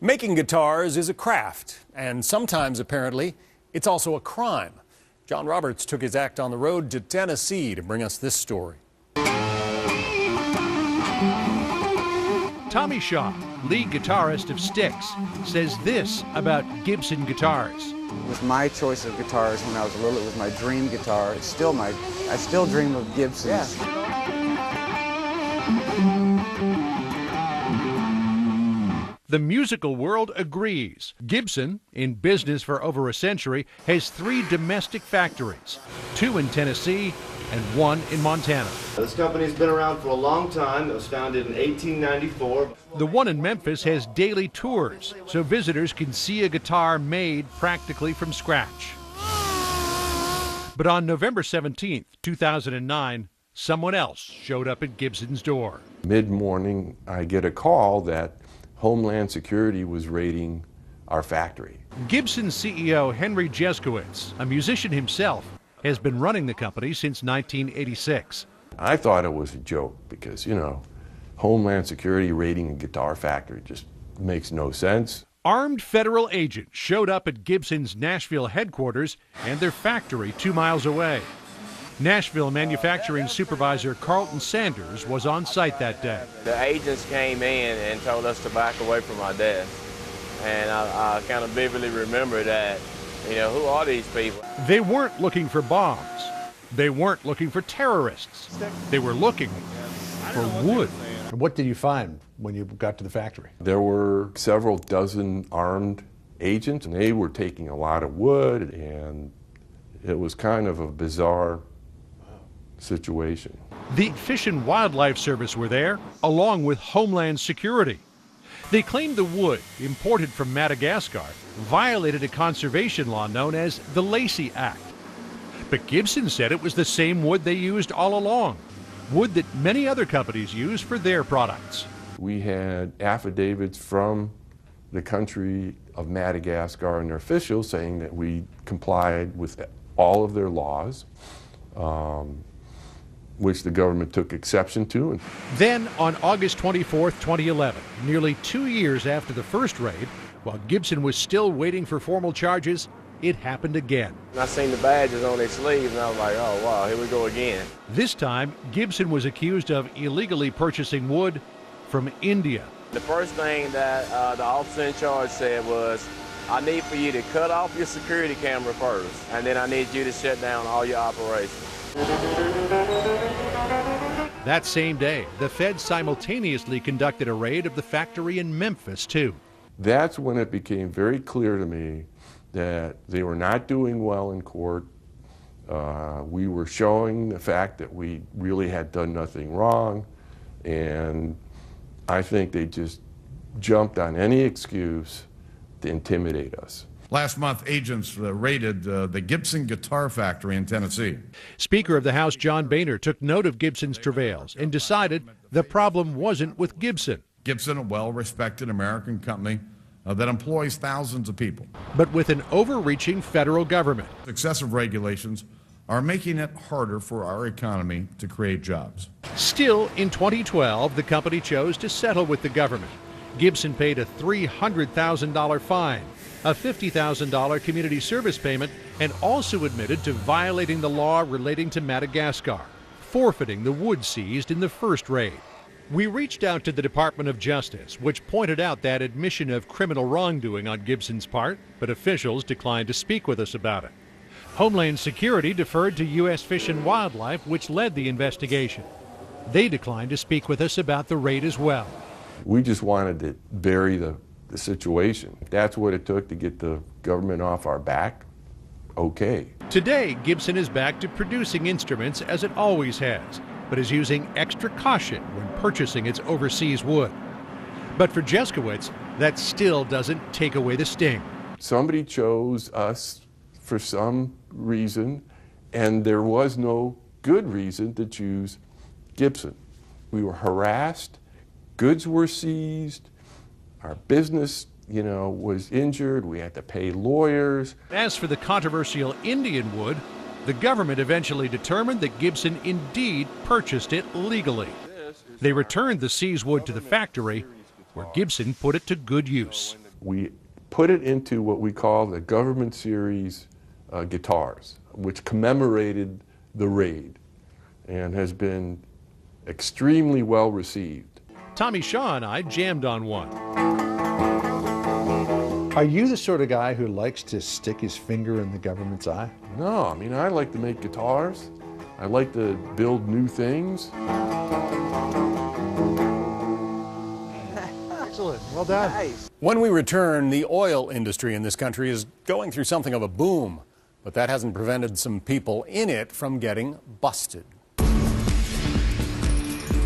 Making guitars is a craft, and sometimes, apparently, it's also a crime. John Roberts took his act on the road to Tennessee to bring us this story. Tommy Shaw, lead guitarist of Styx, says this about Gibson guitars. It was my choice of guitars when I was little. It was my dream guitar. It's still I still dream of Gibsons. Yeah. The musical world agrees. Gibson, in business for over a century, has 3 domestic factories, 2 in Tennessee and 1 in Montana. This company's been around for a long time. It was founded in 1894. The one in Memphis has daily tours, so visitors can see a guitar made practically from scratch. But on November 17th, 2009, someone else showed up at Gibson's door. Mid-morning, I get a call that Homeland Security was raiding our factory. Gibson CEO Henry Jeskowitz, a musician himself, has been running the company since 1986. I thought it was a joke because, you know, Homeland Security raiding a guitar factory just makes no sense. Armed federal agents showed up at Gibson's Nashville headquarters and their factory 2 miles away. Nashville manufacturing supervisor Carlton Sanders was on site that day. The agents came in and told us to back away from our desk. And I kind of vividly remember that, you know, who are these people? They weren't looking for bombs. They weren't looking for terrorists. They were looking for wood. What did you find when you got to the factory? There were several dozen armed agents, and they were taking a lot of wood, and it was kind of a bizarre situation. The Fish and Wildlife Service were there, along with Homeland Security. They claimed the wood, imported from Madagascar, violated a conservation law known as the Lacey Act. But Gibson said it was the same wood they used all along, wood that many other companies use for their products. We had affidavits from the country of Madagascar and their officials saying that we complied with all of their laws, which the government took exception to. Then, on August 24, 2011, nearly 2 years after the first raid, while Gibson was still waiting for formal charges, it happened again. I seen the badges on their sleeves and I was like, oh wow, here we go again. This time, Gibson was accused of illegally purchasing wood from India. The first thing that the officer in charge said was, I need for you to cut off your security camera first, and then I need you to shut down all your operations. That same day, the Fed simultaneously conducted a raid of the factory in Memphis, too. That's when it became very clear to me that they were not doing well in court. We were showing the fact that we really had done nothing wrong, and I think they just jumped on any excuse to intimidate us. Last month, agents raided the Gibson Guitar Factory in Tennessee. Speaker of the House John Boehner took note of Gibson's travails and decided the problem wasn't with Gibson. Gibson, a well-respected American company that employs thousands of people. But with an overreaching federal government. Excessive regulations are making it harder for our economy to create jobs. Still, in 2012, the company chose to settle with the government. Gibson paid a $300,000 fine, a $50,000 community service payment, and also admitted to violating the law relating to Madagascar, forfeiting the wood seized in the first raid. We reached out to the Department of Justice, which pointed out that admission of criminal wrongdoing on Gibson's part, but officials declined to speak with us about it. Homeland Security deferred to U.S. Fish and Wildlife, which led the investigation. They declined to speak with us about the raid as well. We just wanted to bury the situation. If that's what it took to get the government off our back, okay. Today, Gibson is back to producing instruments as it always has, but is using extra caution when purchasing its overseas wood. But for Jeskowitz, that still doesn't take away the sting. Somebody chose us for some reason, and there was no good reason to choose Gibson. We were harassed, goods were seized, our business, was injured, we had to pay lawyers. As for the controversial Indian wood, the government eventually determined that Gibson indeed purchased it legally. They returned the seized wood to the factory, where Gibson put it to good use. we put it into what we call the government series guitars, which commemorated the raid and has been extremely well received. Tommy Shaw and I jammed on one. Are you the sort of guy who likes to stick his finger in the government's eye? No, I mean, I like to make guitars. I like to build new things. Excellent. Well done. Nice. When we return, the oil industry in this country is going through something of a boom, but that hasn't prevented some people in it from getting busted.